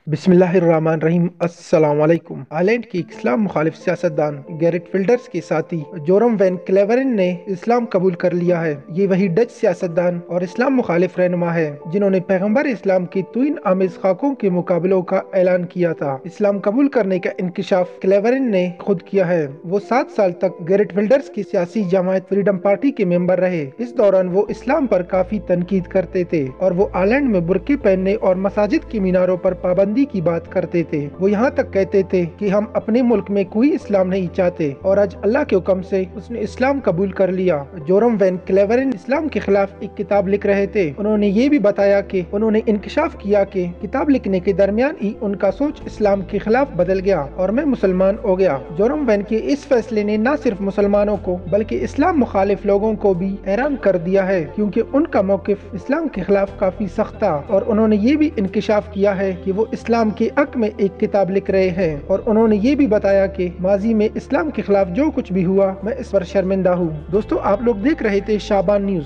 बिस्मिल्लाहिर्रहमानिर्रहीम। अस्सलाम वालेकुम। आयरलैंड के इस्लाम मुखालिफ सियासतदान गैरेट विल्डर्स के साथी जोरम वैन क्लेवरेन ने इस्लाम कबूल कर लिया है। ये वही डच सियासतदान और इस्लाम मुखालिफ रहनुमा है जिन्होंने पैगम्बर इस्लाम की तुइन आमेज खाकों के मुकाबलों का ऐलान किया था। इस्लाम कबूल करने का इंकशाफ क्लेवरेन ने खुद किया है। वो 7 साल तक गैरेट विल्डर्स की सियासी जमात फ्रीडम पार्टी के मेंबर रहे। इस दौरान वो इस्लाम पर काफी तनकीद करते थे और वो आयरलैंड में बुर्के पहनने और मसाजिद की मीनारों पर पाबंदी की बात करते थे। वो यहाँ तक कहते थे कि हम अपने मुल्क में कोई इस्लाम नहीं चाहते और आज अल्लाह के हुक्म से उसने इस्लाम कबूल कर लिया। जोरम वैन क्लेवरेन इस्लाम के खिलाफ एक किताब लिख रहे थे। उन्होंने ये भी बताया कि उन्होंने इंकशाफ किया कि किताब लिखने के दरमियान ही उनका सोच इस्लाम के खिलाफ बदल गया और मैं मुसलमान हो गया। जोरम वैन के इस फैसले ने न सिर्फ मुसलमानों को बल्कि इस्लाम मुखालिफ लोगों को भी हैरान कर दिया है, क्योंकि उनका मौकिफ इस्लाम के खिलाफ काफी सख्त था। और उन्होंने ये भी इंकशाफ किया है कि वो इस्लाम के हक में एक किताब लिख रहे हैं और उन्होंने ये भी बताया कि माजी में इस्लाम के खिलाफ जो कुछ भी हुआ मैं इस पर शर्मिंदा हूँ। दोस्तों, आप लोग देख रहे थे शाबान न्यूज।